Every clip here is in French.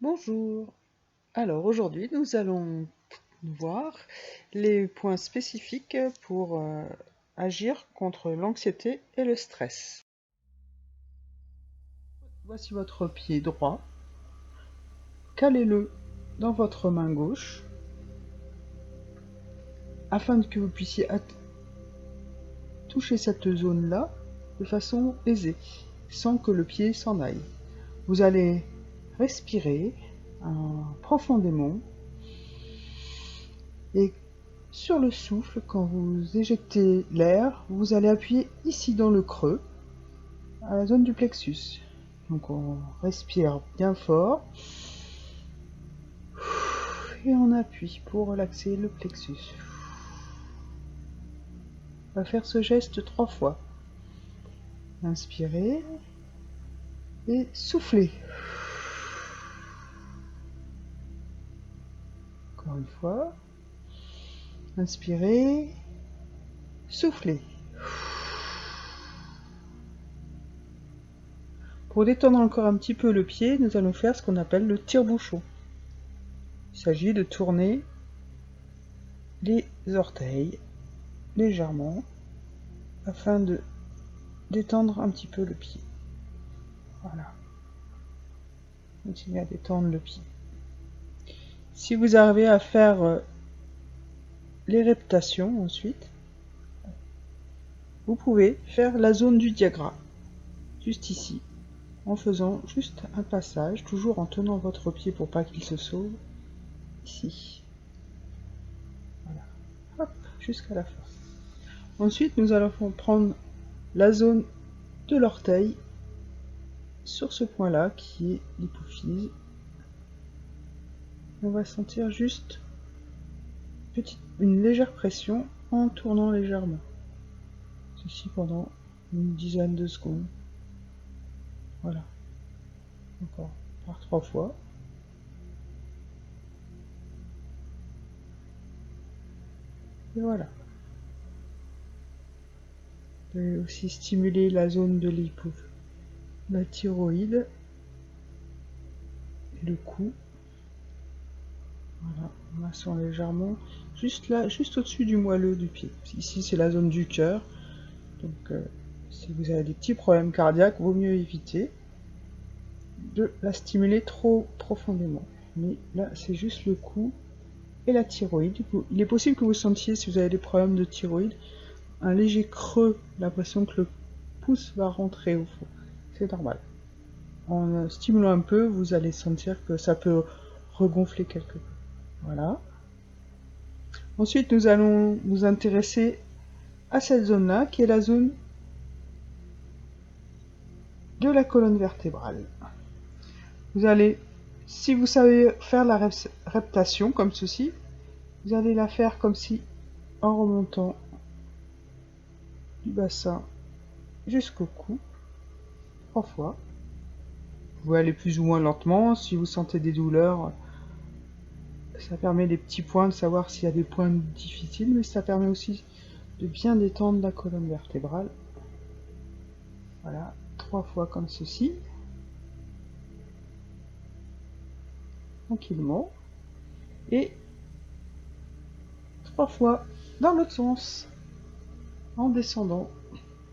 Bonjour. Alors aujourd'hui, nous allons voir les points spécifiques pour agir contre l'anxiété et le stress. Voici votre pied droit. Calez-le dans votre main gauche afin que vous puissiez toucher cette zone-là de façon aisée, sans que le pied s'en aille. Vous allez respirer profondément et sur le souffle, quand vous éjectez l'air, vous allez appuyer ici dans le creux, à la zone du plexus. Donc on respire bien fort et on appuie pour relaxer le plexus. On va faire ce geste 3 fois. Inspirez et soufflez. Encore une fois. Inspirez, soufflez. Pour détendre encore un petit peu le pied, nous allons faire ce qu'on appelle le tire-bouchon. Il s'agit de tourner les orteils légèrement afin de détendre un petit peu le pied. Voilà. Continuez à détendre le pied. Si vous arrivez à faire les répétations ensuite, vous pouvez faire la zone du diagramme, juste ici, en faisant juste un passage, toujours en tenant votre pied pour pas qu'il se sauve, ici. Voilà. Hop, jusqu'à la fin. Ensuite, nous allons prendre la zone de l'orteil sur ce point-là, qui est l'hypophyse. On va sentir juste une légère pression en tournant légèrement. Ceci pendant une dizaine de secondes. Voilà. Encore par 3 fois. Et voilà. Vous allez aussi stimuler la zone de la thyroïde et le cou. Voilà, on massant légèrement, juste là, juste au-dessus du moelleux du pied. Ici, c'est la zone du cœur. Donc, si vous avez des petits problèmes cardiaques, vaut mieux éviter de la stimuler trop profondément. Mais là, c'est juste le cou et la thyroïde. Il est possible que vous sentiez, si vous avez des problèmes de thyroïde, un léger creux, l'impression que le pouce va rentrer au fond. C'est normal. En stimulant un peu, vous allez sentir que ça peut regonfler quelque peu. Voilà. Ensuite, nous allons nous intéresser à cette zone-là, qui est la zone de la colonne vertébrale. Vous allez, si vous savez faire la répétition comme ceci, vous allez la faire comme si, en remontant du bassin jusqu'au cou, 3 fois. Vous pouvez aller plus ou moins lentement, si vous sentez des douleurs, ça permet les petits points de savoir s'il y a des points difficiles, mais ça permet aussi de bien détendre la colonne vertébrale. Voilà, 3 fois comme ceci. Tranquillement. Et 3 fois dans l'autre sens, en descendant.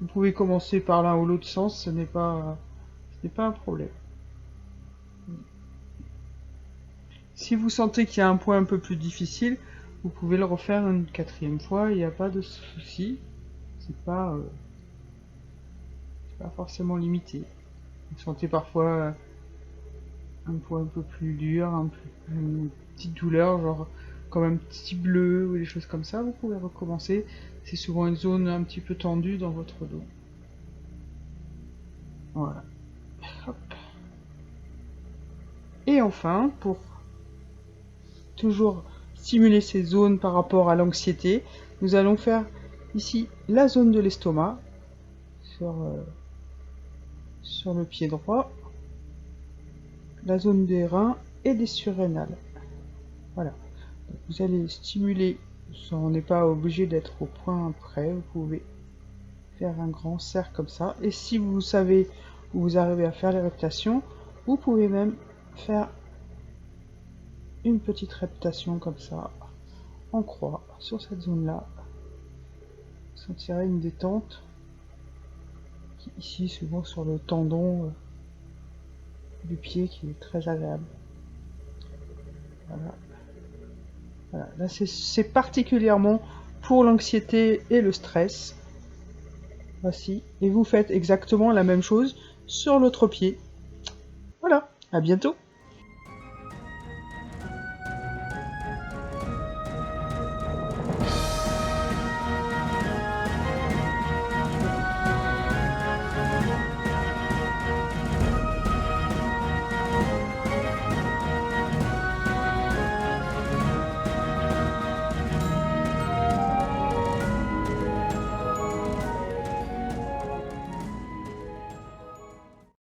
Vous pouvez commencer par l'un ou l'autre sens, ce n'est pas un problème. Si vous sentez qu'il y a un point un peu plus difficile, vous pouvez le refaire une 4e fois, il n'y a pas de souci. C'est pas forcément limité. Vous sentez parfois un point un peu plus dur, une petite douleur, genre comme un petit bleu ou des choses comme ça, vous pouvez recommencer. C'est souvent une zone un petit peu tendue dans votre dos. Voilà. Hop. Et enfin, pour toujours stimuler ces zones par rapport à l'anxiété, nous allons faire ici la zone de l'estomac sur le pied droit, la zone des reins et des surrénales. Voilà. Donc vous allez stimuler, on n'est pas obligé d'être au point près, vous pouvez faire un grand cercle comme ça. Et si vous savez où vous arrivez à faire les répétitions, vous pouvez même faire une petite réputation comme ça, en croix, sur cette zone-là. Vous sentirez une détente qui ici souvent sur le tendon du pied qui est très agréable. Voilà. Voilà. Là c'est particulièrement pour l'anxiété et le stress. Voici. Et vous faites exactement la même chose sur l'autre pied. Voilà. À bientôt.